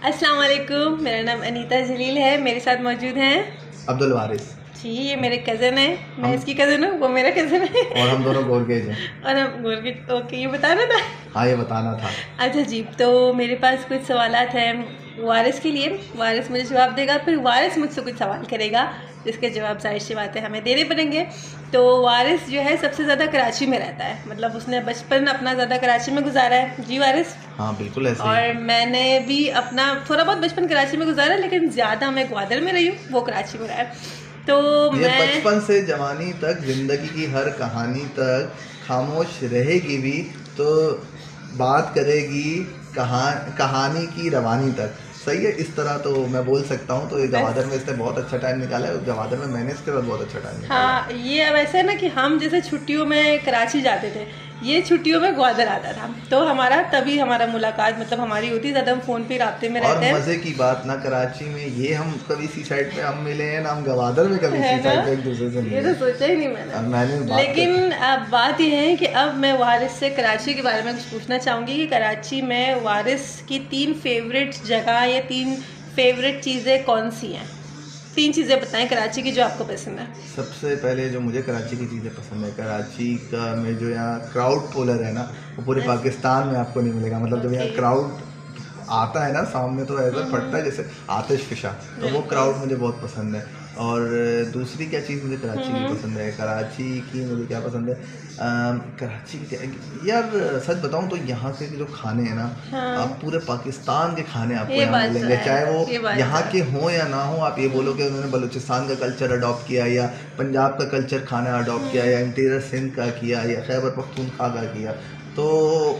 अस्सलाम वालेकुम, मेरा नाम अनीता जलील है। मेरे साथ मौजूद हैं अब्दुल वारिस जी। ये मेरे कज़न है, मैं इसकी कज़न हूँ, वो मेरा कज़न है और हम दोनों गोरगेज हैं। और हम गोरगेज। ओके, ये बताना था। हाँ, ये बताना था। अच्छा जी, तो मेरे पास कुछ सवालात हैं वारिस के लिए। वारिस मुझे जवाब देगा, फिर वारिस मुझसे कुछ सवाल करेगा जिसके जवाब जाहिर सी बातें हमें देने पड़ेंगे। तो वारिस जो है सबसे ज़्यादा कराची में रहता है, मतलब उसने बचपन अपना ज़्यादा कराची में गुजारा है। जी वारिस? हाँ बिल्कुल ऐसे और मैंने भी अपना थोड़ा बहुत बचपन कराची में गुजारा, लेकिन ज़्यादा मैं ग्वादर में रही हूँ, वो कराची में रहा है। तो ये मैं बचपन से जवानी तक जिंदगी की हर कहानी तक खामोश रहेगी भी तो बात करेगी कहानी की रवानी तक। सही है, इस तरह तो मैं बोल सकता हूँ। तो ये गवादर में इसने बहुत अच्छा टाइम निकाला है, गवादर में मैंने इसके बाद बहुत अच्छा टाइम निकाला। हाँ, ये अब ऐसा है ना कि हम जैसे छुट्टियों में कराची जाते थे, ये छुट्टियों में ग्वादर आता था, तो हमारा तभी हमारा मुलाकात मतलब हमारी होती, ज़्यादा हम फ़ोन पे राब्ते में रहते हैं। और मज़े की बात ना कराची में ये हम कभी सी साइड पे हम मिले हैं ना हम गवादर में कभी सी साइड पे एक दूसरे से मिले। ये तो सोचा ही नहीं मैंने। लेकिन अब बात यह है कि अब मैं वारिस से कराची के बारे में कुछ पूछना चाहूँगी कि कराची में वारिस की 3 फेवरेट जगह या 3 फेवरेट चीज़ें कौन सी हैं? 3 चीज़ें बताएं कराची की जो आपको पसंद है। सबसे पहले जो मुझे कराची की चीज़ें पसंद है, कराची का में जो यहाँ क्राउड पोलर है ना, वो पूरे पाकिस्तान में आपको नहीं मिलेगा। मतलब जब यहाँ क्राउड आता है ना सामने तो ऐसा फटता है जैसे आतिश फिशा। तो वो क्राउड मुझे बहुत पसंद है। और दूसरी क्या चीज़ मुझे कराची की पसंद है, कराची की मुझे क्या पसंद है, कराची की यार सच बताऊं तो यहाँ के जो खाने हैं ना, आप पूरे पाकिस्तान के खाने आपको यहाँ मिलेंगे, चाहे वो यहाँ के हों या ना हो। आप ये बोलो कि उन्होंने बलूचिस्तान का कल्चर अडॉप्ट किया या पंजाब का कल्चर खाना अडॉप्ट किया या इंटीरियर सिंध का किया या खैबर पख्तूनख्वा का किया, तो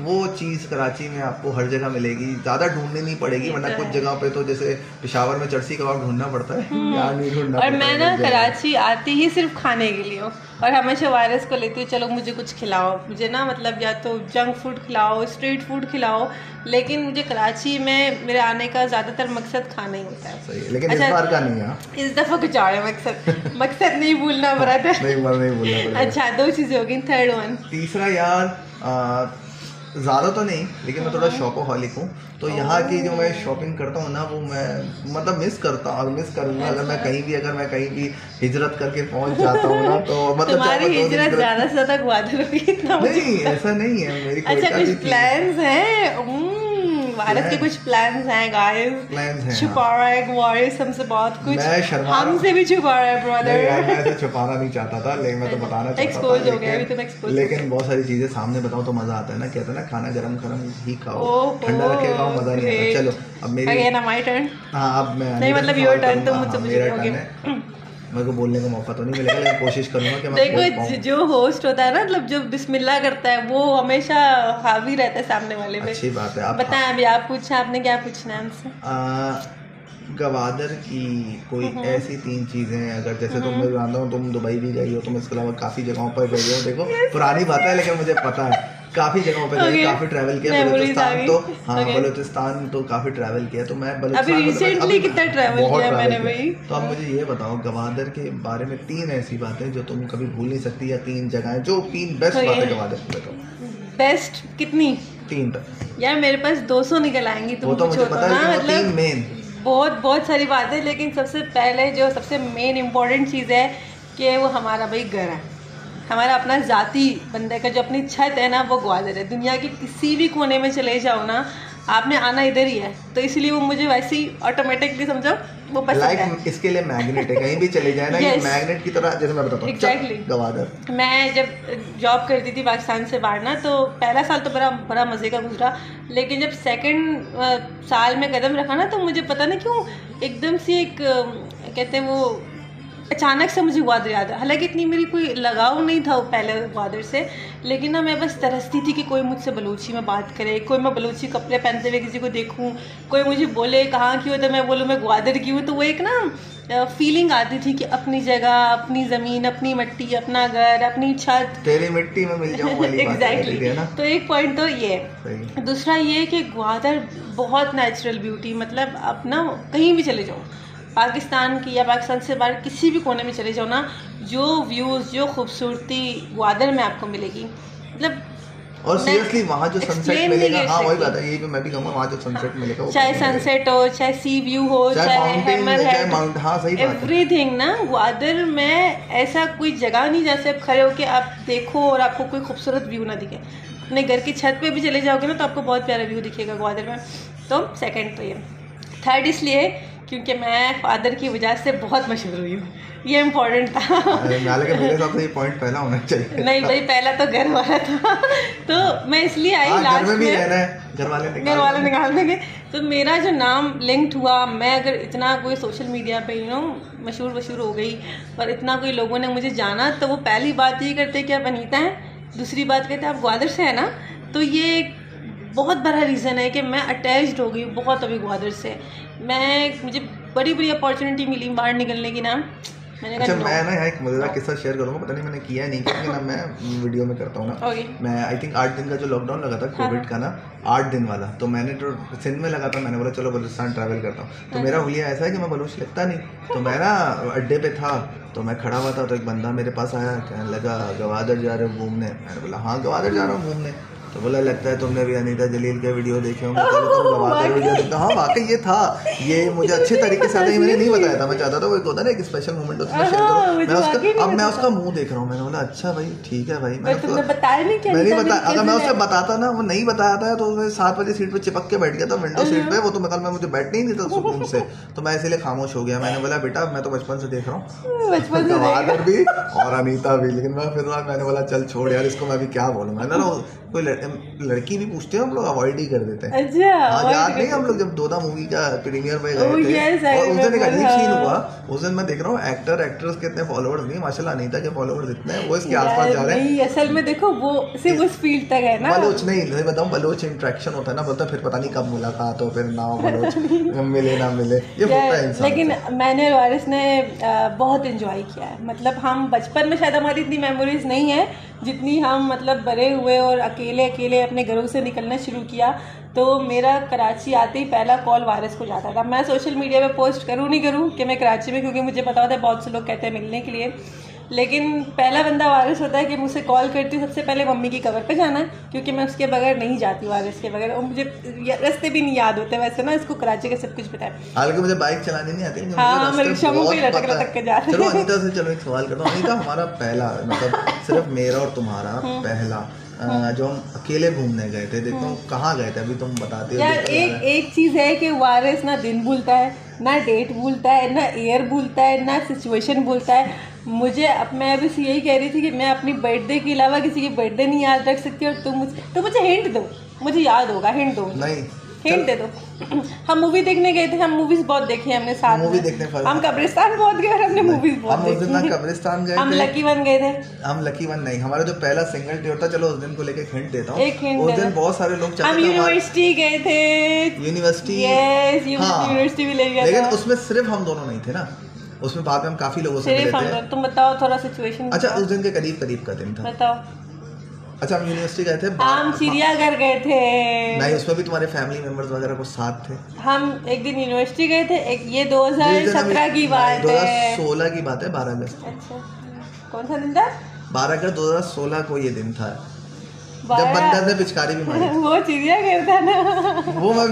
वो चीज़ कराची में आपको हर जगह मिलेगी, ज़्यादा ढूंढनी नहीं पड़ेगी। वरना कुछ जगह पे तो जैसे पेशावर में चरसी कबाब ढूंढना पड़ता है, यहाँ नहीं ढूंढना और मैं ना कराची आती ही सिर्फ खाने के लिए हूँ और हमेशा वारिस को लेती हूँ, चलो मुझे कुछ खिलाओ, मुझे ना मतलब या तो जंक फूड खिलाओ, स्ट्रीट फूड खिलाओ, लेकिन मुझे कराची में मेरे आने का ज़्यादातर मकसद खाना ही होता है। सही है, लेकिन इस बार का नहीं है, इस दफ़ा कुछ और है मकसद नहीं भूलना पड़ा था। नहीं भूलना। अच्छा, 2 चीज़ें हो गई, थर्ड वन। तीसरा यार ज़्यादा तो नहीं, लेकिन मैं थोड़ा शॉपोहॉलिक हूँ, तो यहाँ की जो मैं शॉपिंग करता हूँ ना वो मैं मतलब मिस करता हूँ और मिस करूँगा। अगर मैं कहीं भी हिजरत करके पहुँच जाता हूँ ना तो मतलब तुम्हारी हिजरत ज़्यादा से ज़्यादा ग्वादर होगी। नहीं, ऐसा नहीं है मेरी। अच्छा, कुछ प्लान्स हैं? वारिस के कुछ प्लान्स हैं गाइस। छुपा रहा है वारिस हमसे बहुत कुछ, हमसे भी छुपा रहा है ब्रदर। मैं ऐसे छुपाना नहीं चाहता था, लेकिन मैं तो बताना चाहता था। एक्सपोज हो गया अभी तुम, एक्सपोज। लेकिन बहुत सारी चीजें सामने बताओ तो मजा आता है ना, कहते हैं ना खाना गरम ही खाओ, ठंडा रखे खाओ, मजा नहीं आता। चलो अब मेरी माय टर्न। हाँ, अब मैं नहीं मतलब योर टर्न, तो मुझसे मेरा टर्न है। मेरे को बोलने का मौका तो नहीं मिलेगा, लेकिन कोशिश करूंगा कि मैं देखो जो होस्ट होता है ना, मतलब जो बिस्मिल्लाह करता है वो हमेशा हावी रहता है सामने वाले पे। अच्छी बात है। आप बताएं, अभी आप पूछा, आपने क्या पूछना है हमसे? गवादर की कोई ऐसी 3 चीजें, अगर जैसे तुम मैं जानता हूँ तुम दुबई भी गई हो, तुम इसके अलावा काफी जगहों पर गई हो। देखो पुरानी बात है लेकिन मुझे पता है काफी जगहों पे गए, काफी ट्रैवल किया। बलूचिस्तान तो बलूचिस्तान तो काफी ट्रैवल किया। तो मैं अभी रिसेंटली कितना ट्रैवल किया मैंने भाई। तो अब मुझे ये बताओ गवादर के बारे में 3 ऐसी बातें जो तुम कभी भूल नहीं सकती, या 3 जगहें जो 3 बेस्ट बातें गवादर की बताओ। बेस्ट कितनी? 3 तक यार मेरे पास 200 निकल आएंगी, तुम तो मुझे पता है, मतलब 3 मेन बहुत सारी बातें। लेकिन सबसे पहले जो सबसे मेन इम्पोर्टेंट चीज़ है कि वो हमारा भाई घर है, हमारा अपना ज़ाती बंदे का जो अपनी छत है ना, वो ग्वादर है। दुनिया के किसी भी कोने में चले जाओ ना, आपने आना इधर ही है, तो इसलिए वो मुझे वैसे ही ऑटोमेटिकली समझो वो पसंद है। इसके लिए मैग्नेट है, कहीं भी चले जाए ना ये मैग्नेट की तरह, जैसे मैं बताता हूँ। एग्जैक्टली। गवादर मैं जब जॉब करती थी पाकिस्तान से बाहर ना, तो पहला साल तो बड़ा मज़े का गुजरा, लेकिन जब सेकंड साल में कदम रखा ना, तो मुझे पता नहीं क्यों एकदम से एक कहते हैं वो अचानक से मुझे ग्वादर याद है। हालांकि इतनी मेरी कोई लगाव नहीं था पहले ग्वादर से, लेकिन ना मैं बस तरसती थी कि कोई मुझसे बलूची में बात करे, कोई मैं बलूची कपड़े पहनते हुए किसी को देखूं, कोई मुझे बोले कहाँ की हो, तो मैं बोलूँ मैं ग्वादर की हूँ। तो वो एक ना फीलिंग आती थी कि अपनी जगह, अपनी ज़मीन, अपनी मिट्टी, अपना घर, अपनी छत, तेरी मिट्टी में मिल जाऊं वाली बात है ना। तो एक पॉइंट तो ये है। दूसरा ये कि ग्वादर बहुत नेचुरल ब्यूटी, मतलब आप ना कहीं भी चले जाओ, पाकिस्तान की या पाकिस्तान से बाहर किसी भी कोने में चले जाओ ना, जो व्यूज़, जो खूबसूरती ग्वादर में आपको मिलेगी, मतलब और सीरियसली वहाँ जो सनसेट मिलेगा, हाँ वही बात है, यही पे मैं भी कहूँगा, वहाँ जो सनसेट मिलेगा, चाहे सनसेट हो, चाहे सी व्यू हो, चाहे हैमर हेड, हाँ सही बात है, एवरीथिंग ना। ग्वादर में ऐसा कोई जगह नहीं जैसे आप खड़े होके आप देखो और आपको कोई खूबसूरत व्यू ना दिखे। अपने घर की छत पे भी चले जाओगे ना तो आपको बहुत प्यारा व्यू दिखेगा ग्वादर में। तो सेकंड तो ये। थर्ड इसलिए क्योंकि मैं फादर की वजह से बहुत मशहूर हुई हूँ, ये इम्पोर्टेंट था। मेरे हिसाब से ये पॉइंट पहला होना चाहिए। नहीं भाई, पहला तो घर वाला था। तो मैं इसलिए आई लास्ट में, भी रहना है, घर वाले निकाल देंगे। तो मेरा जो नाम लिंक्ड हुआ, मैं अगर इतना कोई सोशल मीडिया पे मशहूर हो गई और इतना कोई लोगों ने मुझे जाना, तो वो पहली बात ये करते कि आप अनीता हैं, दूसरी बात कहते हैं आप ग्वादर से है ना। तो ये बहुत बड़ा रीज़न है कि मैं अटैच्ड हो गई बहुत अभी ग्वादर से। मुझे बड़ी बड़ी अपॉर्चुनिटी मिली बाहर निकलने की ना, मैंने अच्छा मैं ना यहाँ एक मजेदार किस्सा शेयर करूँगा, पता नहीं मैंने किया है नहीं किया, ना मैं वीडियो में करता हूँ ना। मैं आई थिंक 8 दिन का जो लॉकडाउन लगा था कोविड का ना, 8 दिन वाला, तो मैंने जो सिंध में लगा था, मैंने बोला चलो बलूचिस्तान ट्रैवल करता हूँ। तो मेरा हुलिया ऐसा है कि मैं बलूच लगता नहीं, तो मैं ना अड्डे पे था, तो मैं खड़ा हुआ था, तो एक बंदा मेरे पास आया, कहने लगा गवादर जा रहे हो घूमने। मैंने बोला हाँ गवादर जा रहा हूँ घूमने। तो बोला लगता है तुमने भी अनीता जलील के वीडियो देखे होंगे। हाँ वाकई ये था, ये मुझे अच्छे तरीके से आता है, मैंने नहीं बताया था, मैं चाहता था वो एक होता ना एक स्पेशल मोमेंट उसमें शेयर करूं। अब मैं उसका मुंह देख रहा हूँ, मैंने बोला अच्छा भाई ठीक है भाई, मैंने नहीं बताया। अगर मैं उससे बताता ना, वो नहीं बताया था, तो मैं 7 बजे सीट पे चिपक के बैठ गया था विंडो सीट पे, वो तो मतलब मैं मुझे बैठने ही नहीं था सुकून से, तो मैं इसीलिए खामोश हो गया। मैंने बोला बेटा मैं तो बचपन से देख रहा हूँ गवादर भी और अनीता भी, लेकिन मैं फिर मैंने बोला चल छोड़ यार इसको, मैं भी क्या बोलूँ। मैंने ना कोई लड़की भी पूछते हैं, हम लोग अवॉइड ही कर देते हैं। अच्छा याद नहीं, हम लोग जब दोदा मूवी का प्रीमियर पे गए थे, और उस दिन एक अजीब सीन हुआ। उस दिन मैं देख रहा हूँ एक्टर एक्ट्रेस के इतने फॉलोअर्स नहीं, माशाल्लाह अनीता के फॉलोअर्स इतने हैं, वो इसके आसपास जा रहे हैं। असल में देखो वो सिर्फ उस फील्ड तक है ना, बलोच नहीं बताऊँ, बलोच इंटरेक्शन होता है ना, बोलता फिर पता नहीं कब मुलाकात हो, फिर ना बलोच मिले ना मिले, ये होता है इंसान। लेकिन मैंने और वारिस ने बहुत एंजॉय किया है, मतलब हम बचपन में शायद हमारी इतनी मेमोरीज नहीं है जितनी हम मतलब बड़े हुए और अकेले अपने घरों से निकलना शुरू किया। तो मेरा कराची आते ही पहला कॉल वारिस को जाता था। मैं सोशल मीडिया पे पोस्ट करूँ नहीं करूँ कि मैं कराची में, क्योंकि मुझे पता होता है बहुत से लोग कहते हैं मिलने के लिए, लेकिन पहला बंदा वारिस होता है कि मुझसे कॉल करती हूँ सबसे पहले मम्मी की कवर पे जाना है, क्योंकि मैं उसके बगैर नहीं जाती वारिस के बगैर, और मुझे रास्ते भी नहीं याद होते वैसे ना, इसको कराची का सब कुछ पता है। हालांकि मुझे बाइक चलानी नहीं आती, हाँ मैं रिक्शा में भी लटक के जाती हूँ। चलो अनीता से चलो एक सवाल करता हूँ। अनीता हमारा पहला मतलब सिर्फ मेरा और तुम्हारा पहला जो हम अकेले घूमने गए थे, देखता हूँ कहाँ गए थे, अभी तुम बताते हो यार। एक चीज़ है कि वारिस ना दिन भूलता है, ना डेट भूलता है, ना ईयर भूलता है, ना सिचुएशन भूलता है। मुझे अब मैं अभी से यही कह रही थी कि मैं अपनी बर्थडे के अलावा किसी की बर्थडे नहीं याद रख सकती, और तुम मुझे हिंट दो, मुझे याद होगा, हिंट दो। नहीं हिंट दे दो। हम मूवी देखने गए थे, हम मूवीज बहुत देखी हमने साथ मूवी में। देखने हम कब्रिस्तान बहुत गए और हमने मूवीज बहुत देखी। हम उस दिन कब्रिस्तान गए थे, हम लकी वन गए थे। हम लकी वन नहीं, हमारा जो पहला सिंगल डे होता, चलो उस दिन को लेके हिंट देता हूँ। एक हिंट उस दिन बहुत सारे लोग हम यूनिवर्सिटी गए थे। यूनिवर्सिटी यूनिवर्सिटी भी ले गया, लेकिन उसमें सिर्फ हम दोनों नहीं थे ना, उसमें बाद में हम काफी लोगों से मिले थे। तुम बताओ थोड़ा सिचुएशन। अच्छा उस दिन के करीब का दिन था, बताओ। अच्छा हम यूनिवर्सिटी गए थे, हम चिड़ियाघर गए थे। नहीं उसमें भी तुम्हारे फैमिली मेंबर्स वगैरह कुछ साथ थे। हम एक दिन यूनिवर्सिटी गए थे, एक ये 2017 की बात है, 2016 की बात है, 12 अगस्त। अच्छा कौन सा दिन था? 12 अगस्त 2016 को ये दिन था, जब बंदर ने पिचकारी भी मारी। वो चिड़ियाघर था ना, वो मैं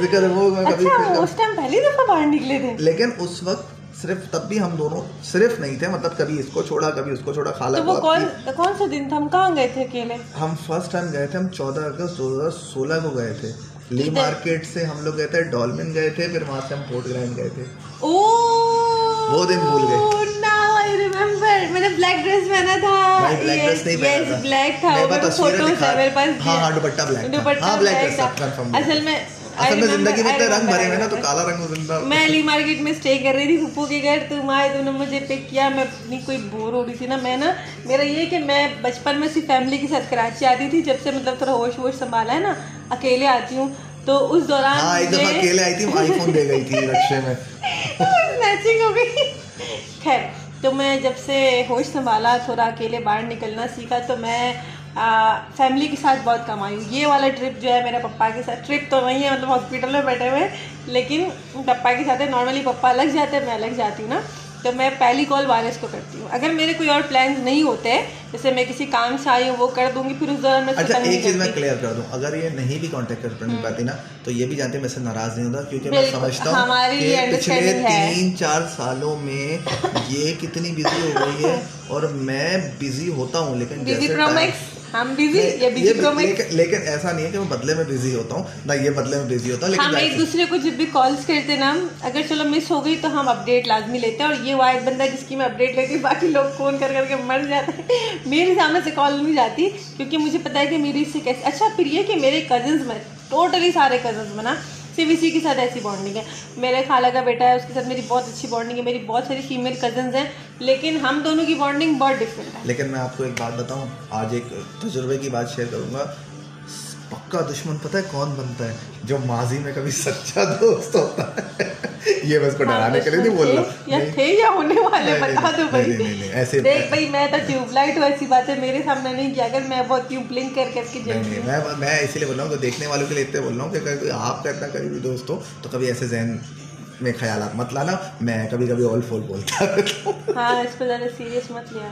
जिक्र वो मैं कभी उस टाइम पहली दफा बाहर निकले थे। लेकिन उस वक्त सिर्फ तब भी हम दोनों सिर्फ नहीं थे, मतलब कभी इसको छोड़ा कभी उसको छोड़ा, खाला तो वो कौन सा दिन था? हम कहाँ गए थे अकेले? हम फर्स्ट टाइम गए थे, हम 14 अगस्त 2016 को गए थे। ली मार्केट से हम लोग गए थे, डॉल्फिन गए थे, फिर वहां से हम पोर्ट ग्रैंड गए थे। वो दिन भूल गए। नाउ आई रिमेम्बर, मैंने ब्लैक ड्रेस पहना था। नहीं ब्लैक ड्रेस नहीं पहना था, ब्लैक था, वो फोटोज है मेरे पास। हाँ दुपट्टा ब्लैक था, हाँ ब्लैक ड्रेस था कंफर्म। असल में जिंदगी में इतने रंग भरे हुए ना, तो काला रंग जिंदा। मैं ली मार्केट में स्टे कर रही थी फूफू के घर, तुम आए, तुमने मुझे पिक किया, मैं अपनी कोई बोर हो रही थी ना, मैं ना मेरा ये कि मैं बचपन में सिर्फ फैमिली के साथ कराची आती थी, जब से मतलब थोड़ा होश वोश संभाला है ना, अकेले आती हूँ। तो उस दौरान हाँ एक दफा अकेले आई थी, आईफोन दे गई थी रक्शे में, मैचिंग हो गई। खैर तो मैं जब से होश संभाला, थोड़ा अकेले बाहर निकलना सीखा, तो मैं फैमिली के साथ बहुत कम आई हूँ। ये वाला ट्रिप जो है मेरा पप्पा के साथ, ट्रिप तो नहीं है मतलब हॉस्पिटल में बैठे हुए, लेकिन पप्पा के साथ है। नॉर्मली पप्पा अलग जाते हैं, मैं अलग जाती हूँ ना, तो मैं पहली कॉल वारिस को करती हूँ। अगर मेरे कोई और प्लान नहीं होते हैं, जैसे मैं किसी काम से आई हूँ वो कर दूंगी, फिर उस दौरान मैं अच्छा एक चीज़ मैं क्लियर कर दूं, अगर ये नहीं भी कांटेक्ट कर पाती ना तो ये भी जानते हैं मैं से नाराज नहीं होता, क्योंकि मैं समझता हूँ कि पिछले 3-4 सालों में ये कितनी बिजी हो गई है और मैं बिजी होता हूँ, लेकिन जैसे हम बिजी लेकिन ऐसा नहीं है कि मैं बदले में बिजी होता हूँ ना, ये बदले में बिजी होता हूँ। लेकिन हम एक दूसरे को जब भी कॉल्स करते ना, अगर चलो मिस हो गई तो हम अपडेट लाजमी लेते हैं, और ये वाइड बंदा जिसकी मैं अपडेट लेती हूँ, बाकी लोग फोन कर करके मर जाते हैं, मेरे सामने से कॉल नहीं जाती, क्योंकि मुझे पता है कि मेरी इससे कैसे। अच्छा फिर ये कि मेरे कजन्स में टोटली सारे कजन्स में ना सिर्फ इसी के साथ ऐसी बॉन्डिंग है। मेरे खाला का बेटा है, उसके साथ मेरी बहुत अच्छी बॉन्डिंग है, मेरी बहुत सारी फीमेल कजन्स हैं, लेकिन हम दोनों की बॉन्डिंग बहुत डिफरेंट है। लेकिन मैं आपको एक बात बताऊं, आज एक तजुर्बे की बात शेयर करूंगा। पक्का दुश्मन पता है कौन बनता है? जो माजी में कभी सच्चा दोस्त होता है। ये बस को डराने के लिए नहीं बोल रहा, थे या होने वाले बता दो भाई। नहीं ऐसे देख भाई, मैं तो ट्यूबलाइट हूँ, ऐसी बातें मेरे सामने नहीं किया अगर मैं बहुत ट्यूब ब्लिंक कर करके नहीं, मैं इसीलिए बोल रहा हूँ, तो देखने वालों के लिए इतने बोल रहा हूँ कि अगर कोई आपका इतना करीबी दोस्त हो तो कभी ऐसे जहन में ख्यालात मत लाना। मैं कभी कभी ऑल फोल बोलता हूँ। हाँ, इस पर ज़्यादा सीरियस मत लिया।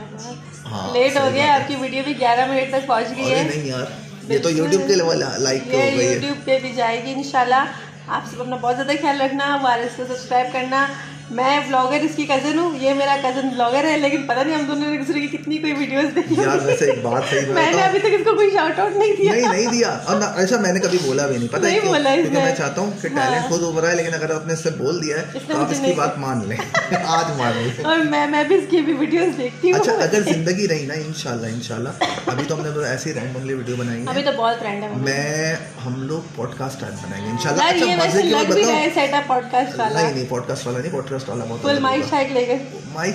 हाँ, लेट हो गया, आपकी वीडियो भी 11 मिनट तक पहुँच गई है। नहीं यार, ये तो YouTube के लेवल लाइक हो गई है, YouTube पे भी जाएगी इंशाल्लाह। आप सब अपना बहुत ज़्यादा ख्याल रखना, वारिस को सब्सक्राइब करना। मैं ब्लॉगर इसकी कज़न हूँ, ये मेरा कज़न ब्लॉगर है, लेकिन पता नहीं हम दोनों ने एक दूसरे की कितनी कोई वीडियोस देखी यार। वैसे एक बात सही बताऊं, मैंने अभी तक इसको कोई शाउट आउट नहीं दिया। नहीं दिया, और ना ऐसा मैंने कभी बोला भी नहीं, पता है क्यों? क्योंकि मैं चाहता हूँ कि टैलेंट खुद उभरा है, लेकिन अगर आपने इससे बोल दिया है तो आप इसकी बात मान लें। आज मान लें। और मैं भी इसकी भी वीडियोस देखती हूँ। अच्छा, अगर जिंदगी रही ना, इंशाल्लाह अभी तो हमने ऐसी रैंडमली वीडियो बनाई है, अभी तो बहुत रैंडम है। हम लोग पॉडकास्ट स्टार्ट बनाएंगे इंशाल्लाह। अच्छा, मजे की बात बताओ, सेटअप पॉडकास्ट वाला नहीं पॉडकास्ट वाला नहीं, पॉडकास्ट वाला बहुत माइक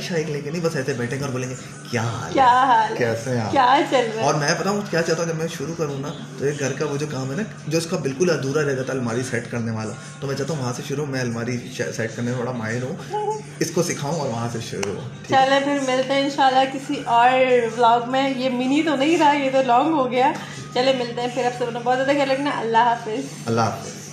शाइक लेके नहीं, बस ऐसे बैठेंगे और बोलेंगे क्या हाल कैसे हैं, क्या चल रहा है। और मैं बताऊँ क्या चाहता हूँ, जब मैं शुरू करूँ ना तो एक घर का वो जो काम है ना, जो उसका बिल्कुल अधूरा रह जाता है, अलमारी सेट करने वाला, तो मैं चाहता हूँ वहाँ से शुरू। मैं अलमारी सेट करने में बड़ा माहिर हूँ, इसको सिखाऊँ और वहाँ से शुरू हो। चलो फिर मिलते हैं इंशाल्लाह किसी और व्लॉग में। ये मिनी तो नहीं रहा, ये तो लॉन्ग हो गया। चले मिलते हैं फिर, आप सब बहुत ज़्यादा ख्याल रखना। अल्लाह हाफिज़। अल्लाह हाफिज़।